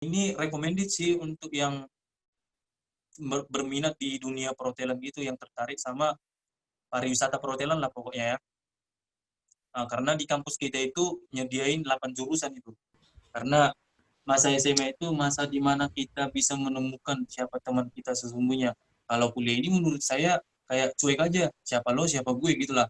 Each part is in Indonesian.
Ini recommended sih untuk yang berminat di dunia perhotelan gitu, yang tertarik sama pariwisata perhotelan lah pokoknya ya. Karena di kampus kita itu nyediain 8 jurusan itu. Karena masa SMA itu masa di mana kita bisa menemukan siapa teman kita sesungguhnya. Kalau kuliah ini menurut saya kayak cuek aja, siapa lo, siapa gue gitulah.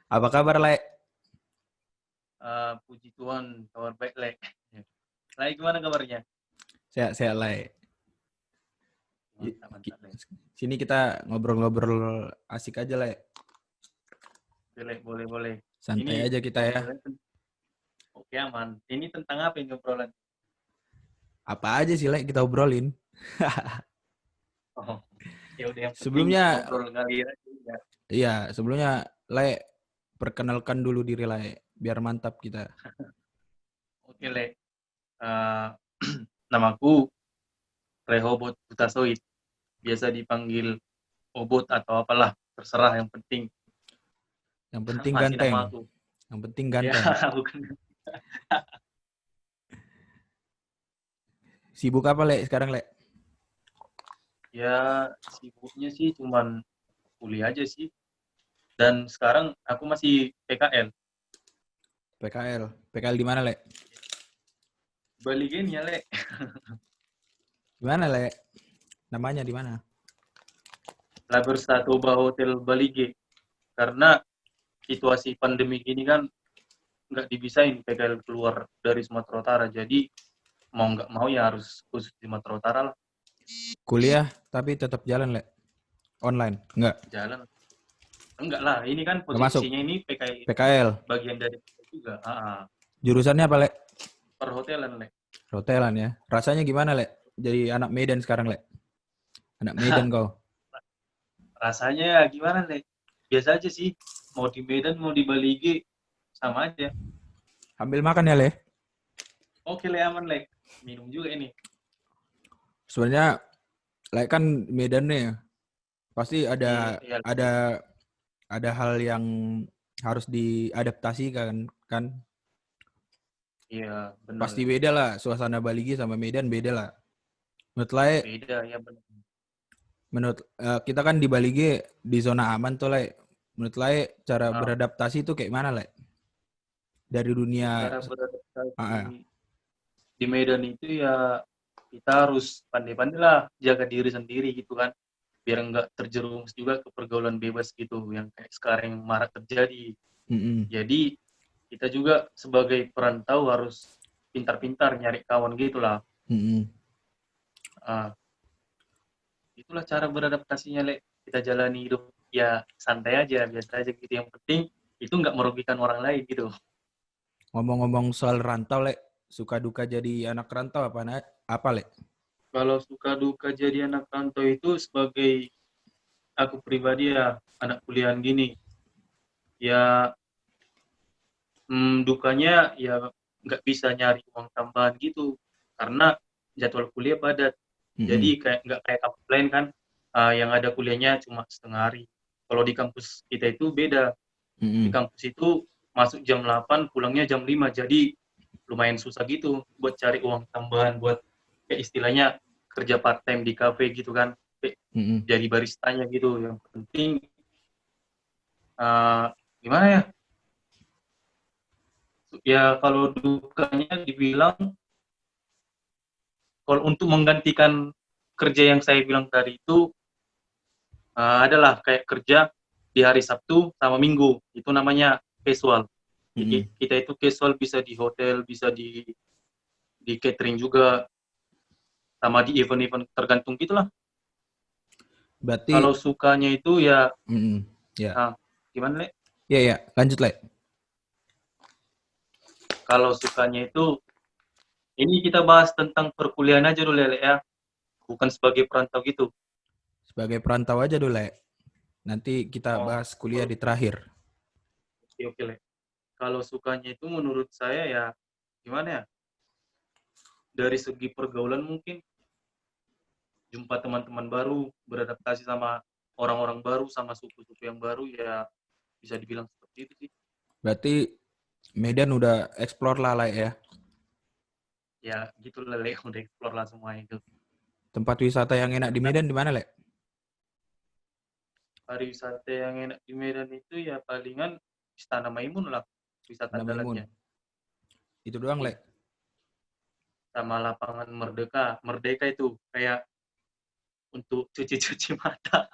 Apa kabar, Le? Puji Tuhan, kabar baik, Le. Le, gimana kabarnya? Sehat-sehat, Le. Mantap, Le. Sini kita ngobrol-ngobrol asik aja, Le. Boleh. Santai Ini aja kita ya. Oke, aman. Ini tentang apa ini obrolan? Apa aja sih, Le, kita obrolin. Oh, ya udah, yang penting Sebelumnya, ngobrol ngalir aja. Ya. iya, sebelumnya, Le, perkenalkan dulu diri, Le. Biar mantap kita. Oke, Le. Uh, Namaku Rehobot Butasoid. Biasa dipanggil Obot atau apalah, terserah, yang penting Yang penting masih ganteng. nama aku. Yang penting Ya, ganteng. bukan. Sibuk apa, Le, sekarang, Le? Ya, sibuknya sih cuman kuliah aja sih. Dan sekarang aku masih PKL. PKL. PKL di mana, Le? Balik ya, Le. Di mana, Le? Namanya di mana? Laber Satoba Hotel Balige. Karena situasi pandemi gini kan nggak dibisain PKL keluar dari Sumatera Utara. Jadi mau nggak mau ya harus khusus di Sumatera Utara lah. Kuliah, tapi tetap jalan, Le? Online? Enggak? Jalan. Enggak lah, ini kan Enggak masuk? posisinya ini PKL PKL. bagian dari juga. Jurusannya apa, Le? Perhotelan, Le. Perhotelan ya. Rasanya gimana, Le? Jadi anak Medan sekarang, Le? Anak Medan kau. Rasanya gimana, Le? Biasa aja sih. Mau di Medan, mau di Balige, sama aja. Ambil makan ya, Le? Oke, Le, aman, Le. Minum juga ini. Sebenarnya, Le kan Medan nih. Pasti ada Iya, ada hal yang harus diadaptasi kan? iya, benar, Pasti Le. beda lah. Suasana Baligi sama Medan beda lah. Menurut Le, Beda, ya benar. kita kan di Baligi di zona aman tuh, Le. Menurut Le, cara Ah, beradaptasi itu kayak mana, Le? Dari dunia cara beradaptasi ah, di Medan itu ya kita harus pandai-pandai lah jaga diri sendiri gitu kan, biar nggak terjerumus juga ke pergaulan bebas gitu yang kayak sekarang yang marak terjadi. mm-mm, Jadi kita juga sebagai perantau harus pintar-pintar nyari kawan gitu lah. mm-mm. Ah, itulah cara beradaptasinya, Le. Kita jalani hidup ya santai aja, biasa aja gitu, yang penting itu nggak merugikan orang lain gitu. Ngomong-ngomong soal rantau, Le, suka duka jadi anak rantau apa, Le? Kalau suka duka jadi anak rantau itu sebagai aku pribadi ya, anak kuliahan gini, ya dukanya ya nggak bisa nyari uang tambahan gitu karena jadwal kuliah padat. Mm-mm, Jadi kayak nggak kayak kampus lain kan, yang ada kuliahnya cuma setengah hari. Kalau di kampus kita itu beda. Di mm-mm. kampus itu masuk jam 8, pulangnya jam 5. Jadi lumayan susah gitu buat cari uang tambahan buat kayak istilahnya kerja part time di kafe gitu kan. Kayak Mm-mm. jadi baristanya gitu. Yang penting gimana ya? Ya kalau dukanya dibilang, kalau untuk menggantikan kerja yang saya bilang tadi itu, adalah kayak kerja di hari Sabtu sama Minggu, itu namanya casual. Jadi Mm-mm. kita itu casual bisa di hotel, bisa di catering juga, sama di event-event tergantung gitulah. Kalau Berarti, sukanya itu ya, ya, gimana, Le? ya, lanjut, Le. Kalau sukanya itu, ini kita bahas tentang perkuliahan aja dulu, Le, ya, bukan sebagai perantau gitu. Sebagai perantau aja dulu, Le. Nanti kita Oh, bahas kuliah di terakhir. oke, Le. Kalau sukanya itu menurut saya ya gimana ya? dari segi pergaulan mungkin jumpa teman-teman baru, beradaptasi sama orang-orang baru, sama suku-suku yang baru, ya bisa dibilang seperti itu sih. Berarti Medan udah explore lah ya. Ya gitulah Le, udah explore lah semua itu. Tempat wisata yang enak di Karena Medan di mana, Le? pariwisata yang enak di Medan itu ya palingan Istana Maimun lah, wisata Nama Imun. andalannya. Itu doang, Le. Sama lapangan Merdeka. Merdeka itu kayak untuk cuci-cuci mata.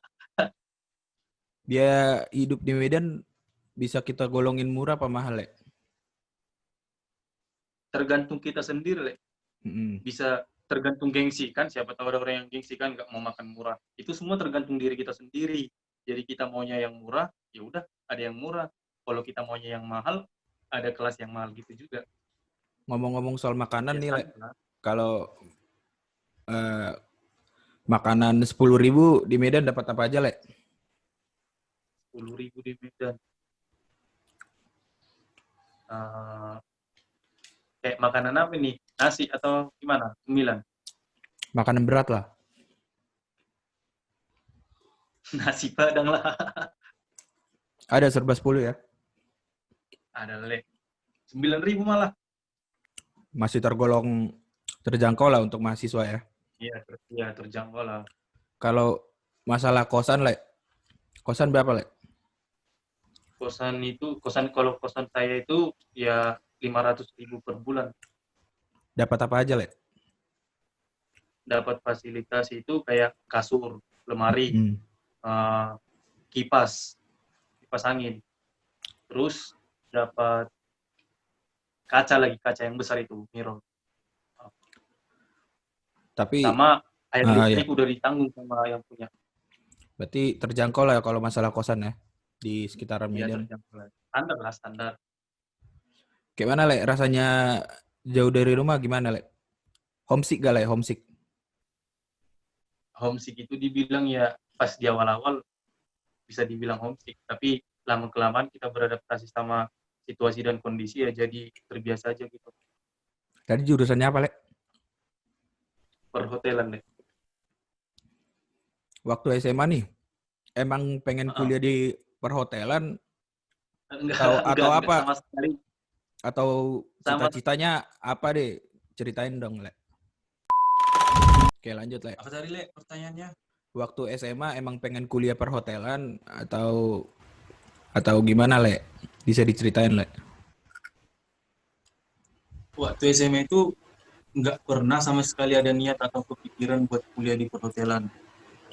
Biaya hidup di Medan bisa kita golongin murah apa mahal, Le? Tergantung kita sendiri, Le. Mm-mm. Bisa tergantung gengsi kan, siapa tahu ada orang yang gengsi kan nggak mau makan murah. Itu semua tergantung diri kita sendiri. Jadi kita maunya yang murah, ya udah ada yang murah. Kalau kita maunya yang mahal, ada kelas yang mahal gitu juga. Ngomong-ngomong soal makanan Ya nih, Le. sama lah. Kalau makanan 10.000 di Medan dapat apa aja, Le? 10.000 di Medan. Uh, kayak makanan apa nih? Nasi atau gimana? Cemilan? Makanan berat lah. Nasi Padang lah. Ada serba 10 ya. Ada Le. 9.000 malah. Masih tergolong terjangkau lah untuk mahasiswa ya. Iya, terjangkau lah. Kalau masalah kosan, Le. Kosan berapa, Le? Kalau kosan saya itu ya 500.000 per bulan. Dapat apa aja, Le? Dapat fasilitas itu kayak kasur, lemari, kipas angin. Terus dapat kaca yang besar itu, mirror. Tapi Sama air listrik ya. udah ditanggung sama yang punya. Berarti terjangkau lah ya kalau masalah kosan ya di sekitaran Iya, Medan. terjangkau. Standar. Kayak mana, Le? Rasanya jauh dari rumah gimana, Le? Homesick gak, Le? Homesick. Homesick itu dibilang ya pas di awal-awal bisa dibilang homesick, tapi lama-kelamaan kita beradaptasi sama situasi dan kondisi ya jadi terbiasa aja gitu. Tadi jurusannya apa, Le? Perhotelan deh. Waktu SMA nih, emang pengen Uh-uh. kuliah di perhotelan Enggak atau apa? sama sekali. Atau Sama. cita-citanya apa deh? Ceritain dong, Le. Oke, lanjut, Le. Apa tadi, Le, pertanyaannya? Waktu SMA emang pengen kuliah perhotelan atau gimana, Le? Bisa diceritain, Le? Waktu SMA itu nggak pernah sama sekali ada niat atau kepikiran buat kuliah di perhotelan.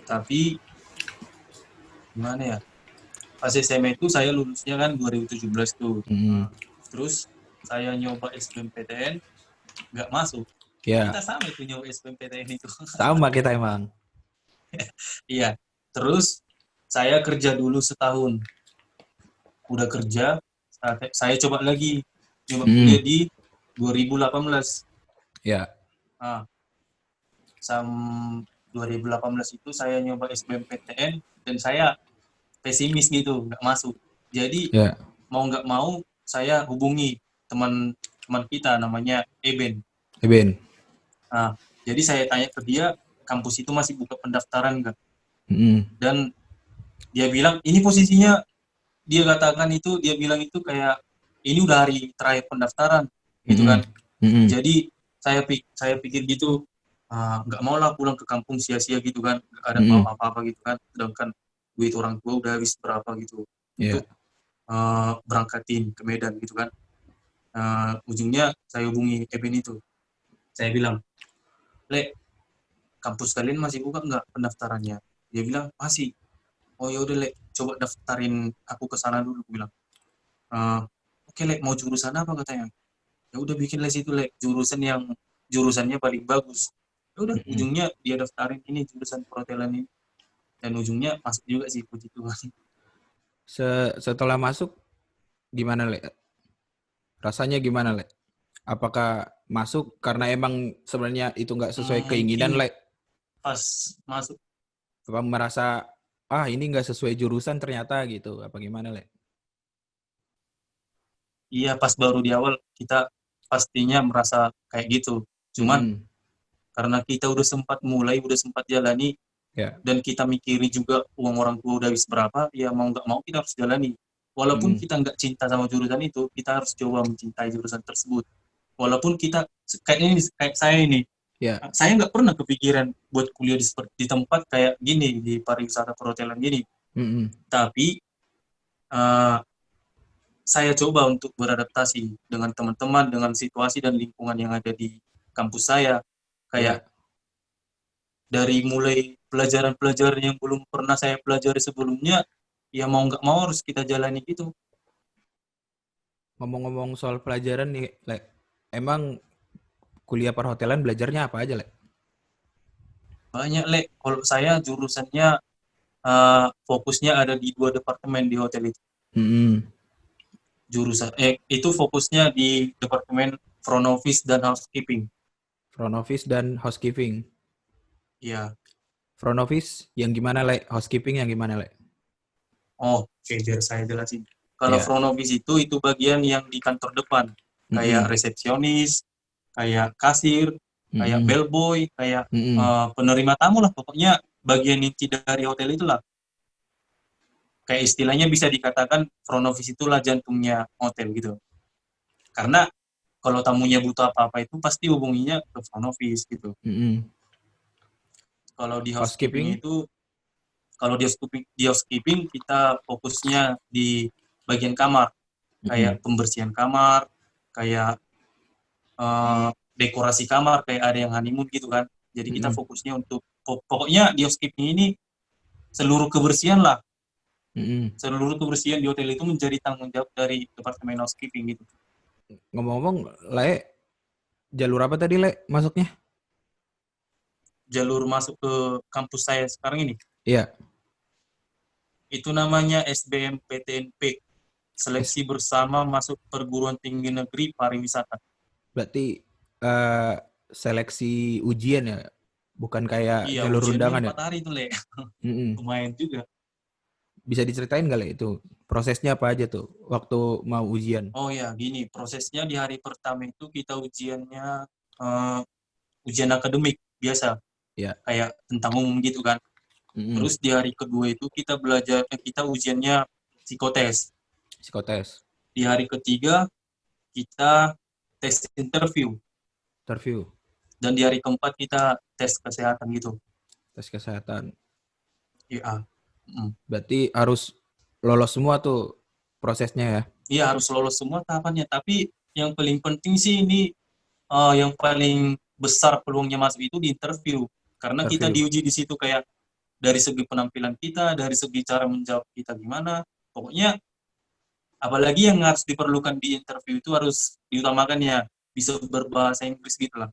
Tapi gimana ya? Pas SMA itu saya lulusnya kan 2017 tuh. Terus saya nyoba SBMPTN, nggak masuk. Ya. Kita sama itu nyoba SBMPTN itu. Sama kita emang. Iya. Terus saya kerja dulu setahun. Udah kerja, saya coba lagi. Coba kuliah di 2018. Ya. Nah, 2018 itu saya nyoba SBMPTN dan saya pesimis gitu, nggak masuk. Jadi mau nggak mau saya hubungi teman kita namanya Eben. Nah, jadi saya tanya ke dia, kampus itu masih buka pendaftaran nggak? Dan dia bilang ini posisinya, dia bilang itu kayak ini udah hari terakhir pendaftaran gitu kan. Jadi saya pikir gitu, nggak mau lah pulang ke kampung sia-sia gitu kan, nggak ada apa-apa gitu kan, sedangkan duit orang tua udah habis berapa gitu untuk berangkatin ke Medan gitu kan. Ujungnya saya hubungi Eben itu, saya bilang, Le, kampus kalian masih buka nggak pendaftarannya? Dia bilang masih. Oh ya udah, Le, coba daftarin aku ke sana dulu, aku bilang. Oke, Le, mau jurusan apa katanya? Ya udah bikin les itu, Le, jurusannya paling bagus. Ya udah, ujungnya dia daftarin ini jurusan perhotelan ini, dan ujungnya masuk juga sih, puji Tuhan. Setelah masuk gimana, Le? Rasanya gimana, Le? Apakah masuk karena emang sebenarnya itu nggak sesuai keinginan, Le? Pas masuk. Apa merasa ini nggak sesuai jurusan ternyata gitu? Apa gimana, Le? Iya, pas baru di awal kita pastinya merasa kayak gitu. Cuman karena kita udah sempat mulai, udah sempat jalani, Ya. dan kita mikiri juga uang orang tua udah habis berapa, ya mau nggak mau kita harus jalani. Walaupun kita nggak cinta sama jurusan itu, kita harus coba mencintai jurusan tersebut. Walaupun kita kayak saya ini, Ya. saya nggak pernah kepikiran buat kuliah di tempat kayak gini, di pariwisata perhotelan gini. Tapi saya coba untuk beradaptasi dengan teman-teman, dengan situasi dan lingkungan yang ada di kampus saya. Kayak dari mulai pelajaran-pelajaran yang belum pernah saya pelajari sebelumnya, ya mau nggak mau harus kita jalani gitu. Ngomong-ngomong soal pelajaran nih, Le, emang kuliah perhotelan belajarnya apa aja, Le? Banyak, Le. Kalau saya jurusannya fokusnya ada di 2 departemen di hotel itu. Jurusan itu fokusnya di departemen front office dan housekeeping. Front office dan housekeeping. Iya. Front office yang gimana, Le? Housekeeping yang gimana, Le? Oke, biar saya jelasin. Kalau front office itu bagian yang di kantor depan. Kayak resepsionis, kayak kasir, kayak bellboy, kayak penerima tamu lah. Pokoknya bagian inti dari hotel itulah. Kayak istilahnya bisa dikatakan front office itulah jantungnya hotel gitu. Karena kalau tamunya butuh apa-apa itu pasti hubunginya ke front office gitu. Kalau di housekeeping itu, kalau di housekeeping kita fokusnya di bagian kamar. Kayak pembersihan kamar, kayak dekorasi kamar, kayak ada yang honeymoon gitu kan. Jadi kita fokusnya untuk, pokoknya di housekeeping ini seluruh kebersihan lah. Seluruh kebersihan di hotel itu menjadi tanggung jawab dari departemen housekeeping gitu. Ngomong-ngomong, Le, jalur apa tadi, Le, masuknya? Jalur masuk ke kampus saya sekarang ini? Iya. Itu namanya SBMPTNP. Seleksi bersama masuk perguruan tinggi negeri pariwisata. Berarti seleksi ujian ya? Bukan kayak jalur undangan ya? 4 hari itu, Le. Lumayan juga. Bisa diceritain nggak, Le, itu? Prosesnya apa aja tuh waktu mau ujian? Oh ya, gini. Prosesnya di hari pertama itu kita ujiannya ujian akademik biasa. Ya. Kayak tentang umum gitu kan. Terus di hari kedua itu kita belajar, kita ujiannya psikotes. Psikotes. Di hari ketiga kita tes interview. Dan di hari keempat kita tes kesehatan gitu. Tes kesehatan. Iya. Berarti harus lolos semua tuh prosesnya ya? Iya, harus lolos semua tahapannya. Tapi yang paling penting sih ini, yang paling besar peluangnya masuk itu di interview. Karena kita diuji di situ kayak dari segi penampilan kita, dari segi cara menjawab kita gimana. Pokoknya apalagi yang harus diperlukan di interview itu harus diutamakan ya bisa berbahasa Inggris gitu lah.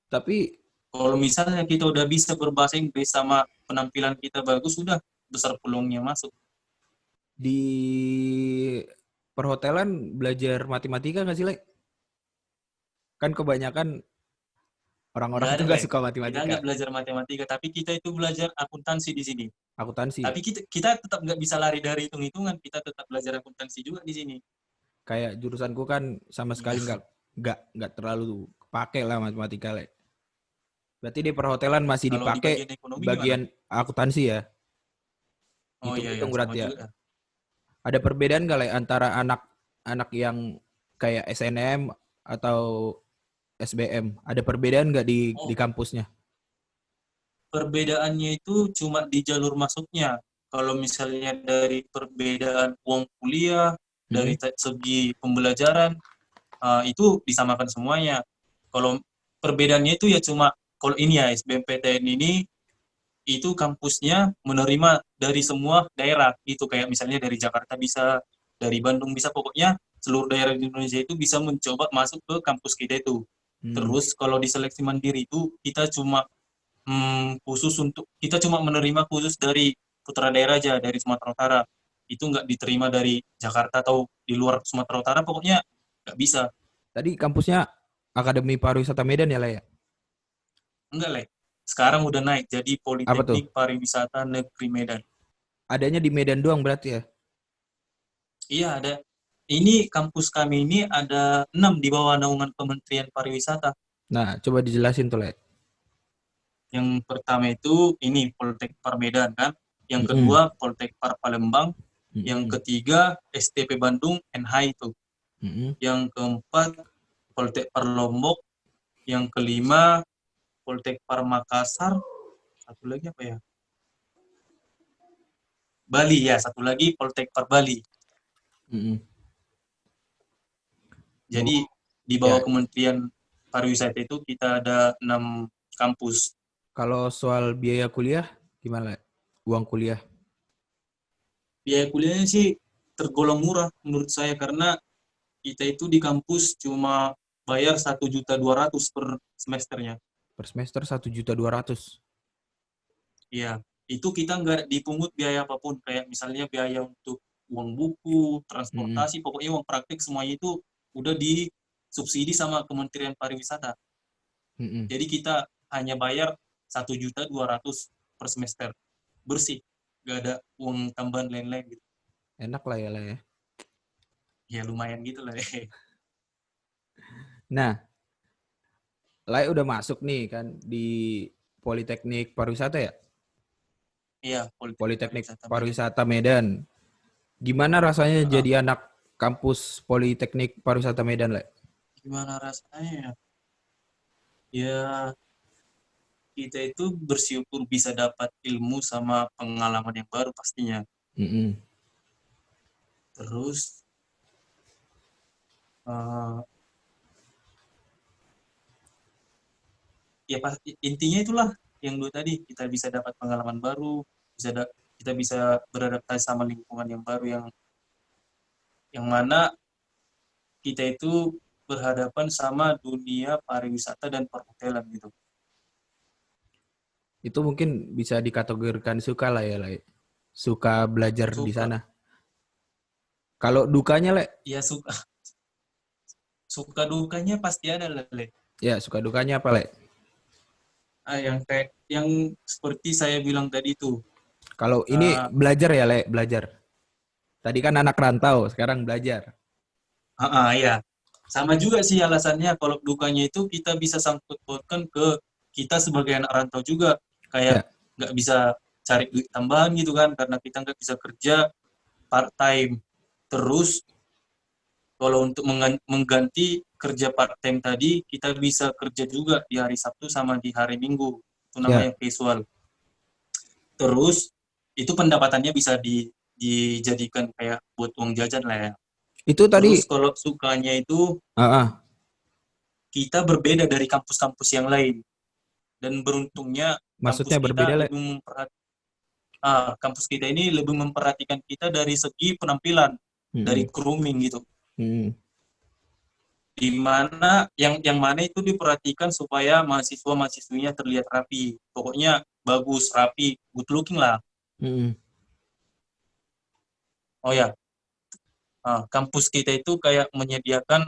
Tapi kalau misalnya kita udah bisa berbahasa Inggris sama penampilan kita bagus, sudah besar peluangnya masuk. Di perhotelan belajar matematika nggak sih, Le? Kan kebanyakan orang-orang tuh nggak suka matematika. Kita nggak belajar matematika, tapi kita itu belajar akuntansi di sini. Akuntansi. Tapi kita tetap nggak bisa lari dari hitung-hitungan, kita tetap belajar akuntansi juga di sini. Kayak jurusanku kan sama sekali nggak terlalu pakai lah matematika, Le. Berarti di perhotelan masih dipakai bagian akuntansi ya? Oh iya, berarti ya. Ada perbedaan nggak, Le, antara anak yang kayak SNM atau SBM? Ada perbedaan nggak di kampusnya? Perbedaannya itu cuma di jalur masuknya. Kalau misalnya dari perbedaan uang kuliah, dari segi pembelajaran, itu disamakan semuanya. Kalau perbedaannya itu ya cuma, kalau ini ya SBMPTN ini, itu kampusnya menerima dari semua daerah. Itu kayak misalnya dari Jakarta bisa, dari Bandung bisa, pokoknya seluruh daerah di Indonesia itu bisa mencoba masuk ke kampus kita itu. Terus kalau di seleksi mandiri itu kita cuma kita cuma menerima khusus dari putra daerah aja, dari Sumatera Utara. Itu nggak diterima dari Jakarta atau di luar Sumatera Utara, pokoknya nggak bisa. Tadi kampusnya Akademi Pariwisata Medan ya, Le? Enggak, Le. Sekarang udah naik jadi Politeknik Pariwisata Negeri Medan. Adanya di Medan doang berarti ya? Iya, ada. Ini kampus kami ini ada 6 di bawah naungan Kementerian Pariwisata. Nah, coba dijelasin tuh, Le. Yang pertama itu ini Poltek Par Medan kan. Yang Mm-mm. kedua Poltek Par Palembang. Yang Mm-mm. ketiga STP Bandung NH itu. Mm-mm. Yang keempat Poltek Par Lombok. Yang kelima Poltek Par Makassar. Satu lagi apa ya? Bali ya, satu lagi Poltek Par Bali. Mm-mm. Jadi Oh, di bawah ya. Kementerian Pariwisata itu kita ada 6 kampus. Kalau soal biaya kuliah, gimana, Le? Uang kuliah. Biaya kuliahnya sih tergolong murah menurut saya karena kita itu di kampus cuma bayar 1.200.000 per semesternya. Per semester 1.200.000. Iya, itu kita nggak dipungut biaya apapun kayak misalnya biaya untuk uang buku, Mm-mm. transportasi, pokoknya uang praktik semuanya itu udah disubsidi sama Kementerian Pariwisata. Mm-mm. Jadi kita hanya bayar 1.200.000 per semester bersih, nggak ada uang tambahan lain-lain gitu. Enak lah ya, Le, ya. Ya lumayan gitu lah. Nah, Le udah masuk nih kan di Politeknik Pariwisata ya? Iya, Politeknik Politeknik Pariwisata Medan. Pariwisata Medan. Gimana rasanya Ah, jadi anak kampus Politeknik Pariwisata Medan, Le? gimana rasanya? Ya, kita itu bersyukur bisa dapat ilmu sama pengalaman yang baru pastinya. Mm-mm. Terus, eh, ya pasti intinya itulah yang dua tadi kita bisa dapat pengalaman baru, kita bisa beradaptasi sama lingkungan yang baru yang mana kita itu berhadapan sama dunia pariwisata dan perhotelan gitu. Itu mungkin bisa dikategorikan suka lah ya, Le. Suka belajar di Suka, sana. Kalau dukanya, Le? ya suka, suka dukanya pasti ada lah, Le. Ya, suka dukanya apa, Le? Yang kayak yang seperti saya bilang tadi tuh. Kalau ini Uh, belajar ya, Le, belajar. Tadi kan anak rantau, sekarang belajar. ya. Sama juga sih alasannya kalau dukanya itu kita bisa sangkut pautkan ke kita sebagai anak rantau juga. Kayak Ya, nggak bisa cari duit tambahan gitu kan, karena kita nggak bisa kerja part time. Terus kalau untuk mengganti kerja part time tadi, kita bisa kerja juga di hari Sabtu sama di hari Minggu. Itu ya. namanya casual. Terus itu pendapatannya bisa dijadikan kayak buat uang jajan lah ya. Itu Terus tadi, kalau sukanya itu ah, kita berbeda dari kampus-kampus yang lain dan beruntungnya maksudnya berbeda, Le. kampus kita ini lebih memperhatikan kita dari segi penampilan, dari Mm-mm. grooming gitu. Mm-mm. Di mana yang mana itu diperhatikan supaya mahasiswa-mahasiswinya terlihat rapi. Pokoknya bagus, rapi, good looking lah. Mm-mm. Oh ya, kampus kita itu kayak menyediakan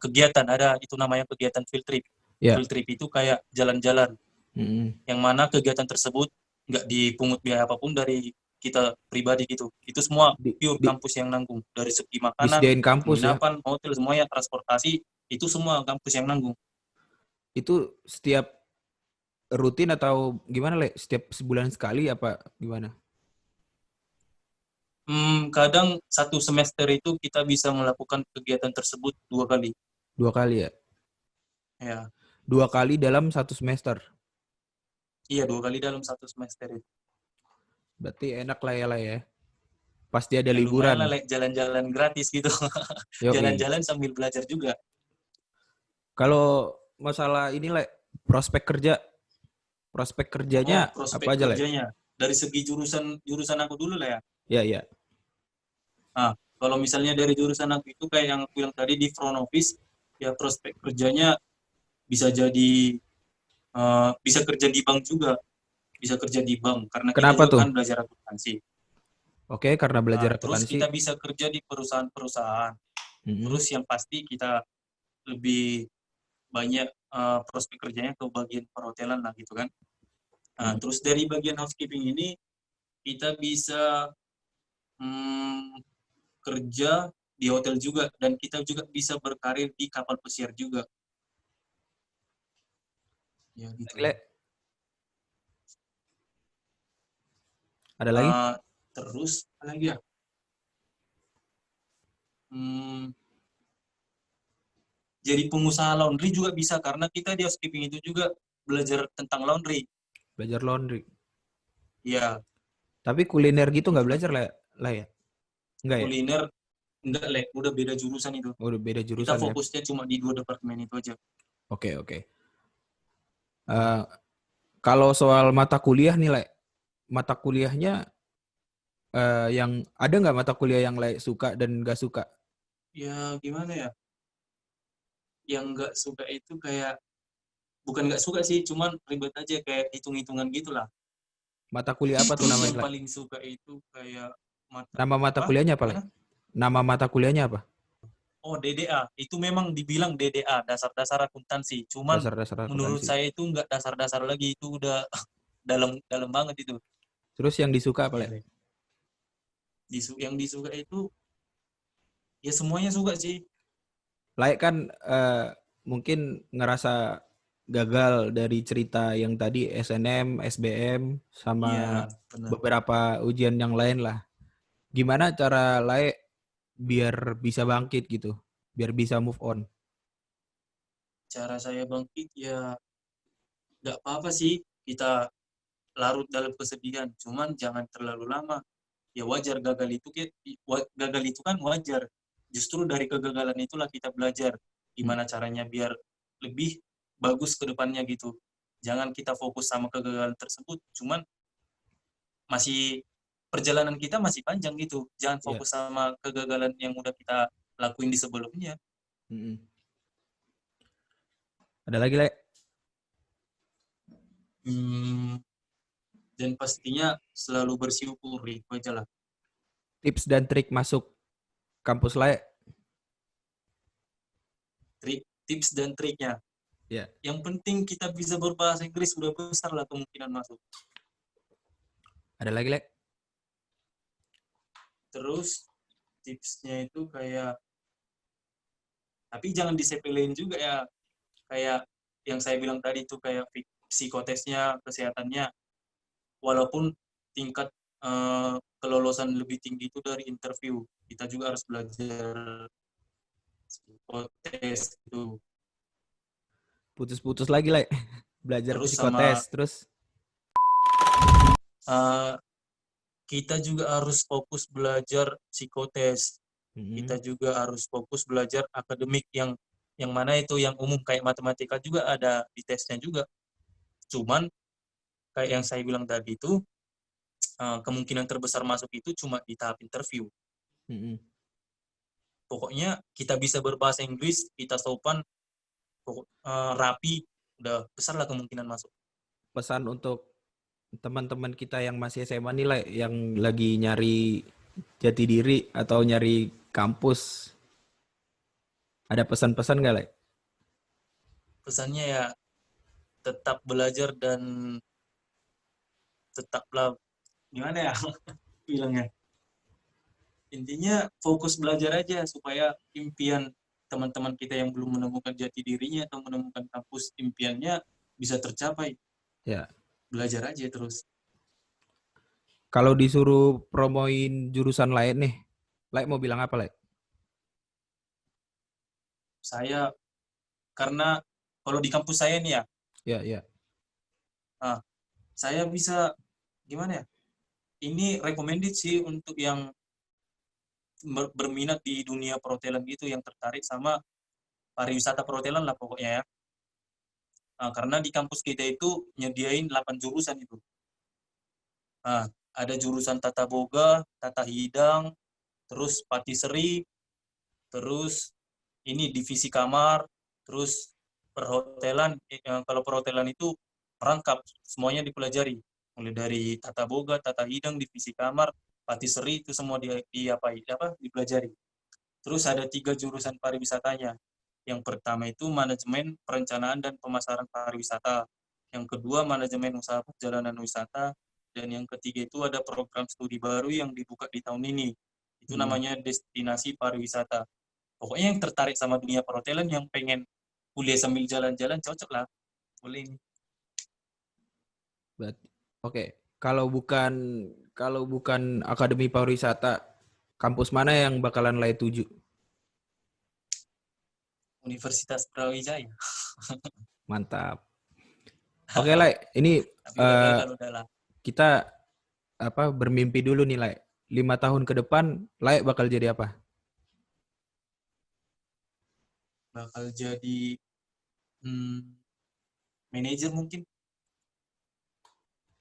kegiatan, ada itu namanya kegiatan field trip. Ya. Field trip itu kayak jalan-jalan, Mm-mm. yang mana kegiatan tersebut nggak dipungut biaya apapun dari kita pribadi gitu. Itu semua Di, pure di, kampus yang nanggung. Dari segi makanan, disediain kampus ya. penginapan, hotel, semuanya, transportasi, itu semua kampus yang nanggung. Itu setiap rutin atau gimana, Le? Setiap sebulan sekali apa gimana? Kadang satu semester itu kita bisa melakukan kegiatan tersebut 2 kali. 2 kali ya? Ya, 2 kali dalam satu semester. iya 2 kali dalam satu semester itu. Berarti enak lah ya, Le, ya. Pasti ada Ya lumayan liburan. lah, jalan-jalan gratis gitu. Yoi. Jalan-jalan sambil belajar juga. Kalau masalah ini, Le, prospek kerja, prospek Oh, kerjanya apa prospek aja, Le? kerjanya. Dari segi jurusan jurusan aku dulu lah ya. Ya, ya. Nah, kalau misalnya dari jurusan aku itu kayak yang aku bilang tadi di front office, ya prospek kerjanya bisa jadi bisa kerja di bank juga, bisa kerja di bank karena kita Kenapa juga tuh? kan belajar akuntansi. Oke, karena belajar Terus akuntansi. kita bisa kerja di perusahaan-perusahaan. Mm-mm. Terus yang pasti kita lebih banyak prospek kerjanya ke bagian perhotelan lah gitu kan. Mm-mm. Terus dari bagian housekeeping ini kita bisa hmm, kerja di hotel juga, dan kita juga bisa berkarir di kapal pesiar juga. Ya gitu. Lek, ada lagi? Terus apa lagi ya? Jadi pengusaha laundry juga bisa, karena kita di housekeeping itu juga belajar tentang laundry. Belajar laundry. Ya, Tapi kuliner gitu nggak itu belajar lah ya? Enggak ya? kuliner enggak, Lek, udah beda jurusan itu. Oh, udah beda Kita jurusan ya? fokusnya cuma di 2 departemen itu aja. Oke, oke. Eh, kalau soal mata kuliah nih, Lek. Mata kuliahnya yang ada nggak mata kuliah yang Lek suka dan nggak suka? Ya gimana ya? Yang nggak suka itu kayak, bukan nggak suka sih, cuman ribet aja, kayak hitung-hitungan gitulah. Mata kuliah apa tuh Terus namanya, yang Lek? paling suka itu kayak Nama mata apa? kuliahnya apa, Lek? Gimana? Nama mata kuliahnya apa? Oh, DDA. Itu memang dibilang DDA, dasar-dasar akuntansi. Cuman Dasar-dasar menurut akuntansi. saya itu nggak dasar-dasar lagi, itu udah dalam dalam banget itu. Terus yang disuka apa, Iya, Lek? Lek. Yang disuka itu ya semuanya suka sih. Lek kan mungkin ngerasa gagal dari cerita yang tadi SNM, SBM, sama Iya, benar. beberapa ujian yang lain lah. Gimana cara Lek biar bisa bangkit gitu? Biar bisa move on? Cara saya bangkit ya nggak apa-apa sih kita larut dalam kesedihan, cuman jangan terlalu lama. Ya wajar gagal itu, gagal itu kan wajar. Justru dari kegagalan itulah kita belajar Hmm, gimana caranya biar lebih bagus ke depannya gitu. Jangan kita fokus sama kegagalan tersebut, cuman masih perjalanan kita masih panjang gitu. Jangan ya. fokus sama kegagalan yang udah kita lakuin di sebelumnya. Mm-mm. Ada lagi, Lek? Hmm, dan pastinya selalu bersyukur, itu aja lah. Tips dan trik masuk kampus Lek? Tips dan triknya. Ya. Yang penting kita bisa berbahasa Inggris, udah besar lah kemungkinan masuk. Ada lagi, Lek? Terus tipsnya itu kayak, tapi jangan disepelein juga ya, kayak yang saya bilang tadi itu kayak psikotesnya, kesehatannya, walaupun tingkat kelolosan lebih tinggi itu dari interview, kita juga harus belajar psikotes itu. Putus-putus lagi, Lek. Belajar Terus sama psikotes, terus uh, kita juga harus fokus belajar psikotes. Kita mm-mm. juga harus fokus belajar akademik, yang mana itu yang umum, kayak matematika juga ada di tesnya juga. Cuman kayak yang saya bilang tadi itu, kemungkinan terbesar masuk itu cuma di tahap interview. Mm-mm. Pokoknya kita bisa berbahasa Inggris, kita sopan, rapi, udah besar lah kemungkinan masuk. Pesan untuk teman-teman kita yang masih SMA nih, Lek, yang lagi nyari jati diri atau nyari kampus. Ada pesan-pesan nggak, Lek? Pesannya ya tetap belajar dan tetaplah, gimana ya bilangnya, intinya fokus belajar aja supaya impian teman-teman kita yang belum menemukan jati dirinya atau menemukan kampus impiannya bisa tercapai. Ya. Belajar aja terus. Kalau disuruh promoin jurusan lain nih, Lek mau bilang apa, Lek? Saya, karena kalau di kampus saya nih ya, Ya, ya. saya bisa, gimana ya, ini recommended sih untuk yang berminat di dunia perhotelan gitu, yang tertarik sama pariwisata perhotelan lah pokoknya ya. Karena di kampus kita itu nyediain 8 jurusan itu. Ada jurusan tata boga, tata hidang, terus patisserie, terus ini divisi kamar, terus perhotelan. Kalau perhotelan itu merangkap, semuanya dipelajari. Mulai dari tata boga, tata hidang, divisi kamar, patisserie, itu semua dipelajari. Terus ada 3 jurusan pariwisatanya. Yang pertama itu manajemen perencanaan dan pemasaran pariwisata. Yang kedua manajemen usaha perjalanan wisata. Dan yang ketiga itu ada program studi baru yang dibuka di tahun ini. Itu namanya destinasi pariwisata. Pokoknya yang tertarik sama dunia perhotelan, yang pengen kuliah sambil jalan-jalan, cocok lah. Boleh ini. Berarti, oke. Kalau bukan Akademi Pariwisata, kampus mana yang bakalan Lai tuju? Universitas Brawijaya. Mantap. Oke, Lai. Ini Tapi udah gagal, udah lah. kita bermimpi dulu nih, Lai. 5 tahun ke depan, Lai bakal jadi apa? Bakal jadi manajer mungkin.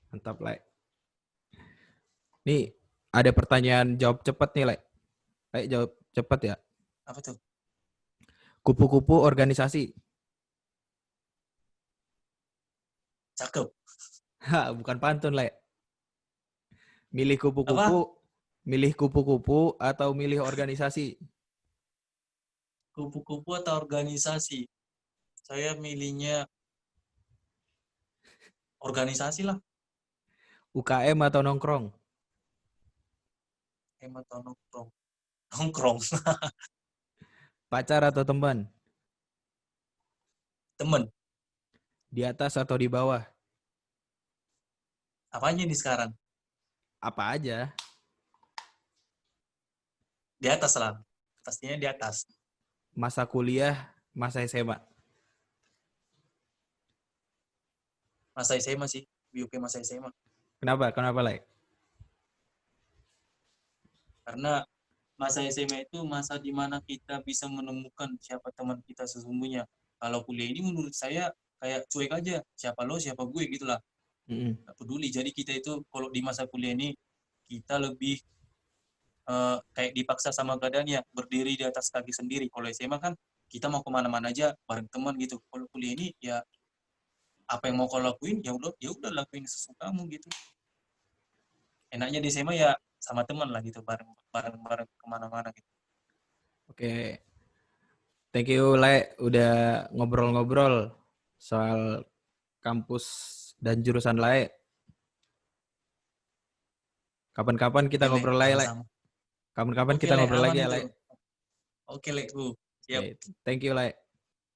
Mantap, Lai. Nih, ada pertanyaan jawab cepat nih, Lai. Lai, jawab cepat ya. Apa tuh? Kupu-kupu organisasi. Cakep. Bukan pantun, Lai. Milih Apa? kupu-kupu atau milih organisasi? Kupu-kupu atau organisasi? Saya milihnya organisasi lah. UKM atau nongkrong? Hemat atau nongkrong. Nongkrong. Pacar atau teman? Temen. Di atas atau di bawah? Apanya nih sekarang? Apa aja. Di atas lah. Pastinya di atas. Masa kuliah, masa SMA. Masa SMA sih. BUP masa SMA. Kenapa? Kenapa, Lai? Karena masa SMA itu masa dimana kita bisa menemukan siapa teman kita sesungguhnya. Kalau kuliah ini menurut saya kayak cuek aja. Siapa lo, siapa gue gitu lah. Gak peduli. Jadi kita itu kalau di masa kuliah ini, kita lebih kayak dipaksa sama keadaannya, berdiri di atas kaki sendiri. Kalau SMA kan kita mau kemana-mana aja bareng teman gitu. Kalau kuliah ini ya apa yang mau kau lakuin ya udah lakuin sesukamu gitu. Enaknya di SMA ya sama teman lah gitu, bareng kemana-mana gitu. Oke. Thank you, Lai. Udah ngobrol-ngobrol soal kampus dan jurusan Lai. Kapan-kapan kita Oke, Le, ngobrol lagi, Lai. sama-sama. Kapan-kapan Oke, kita Le, ngobrol aman lagi ya, itu. Lai. Oke, Le, siap. Oke. Thank you, Lai.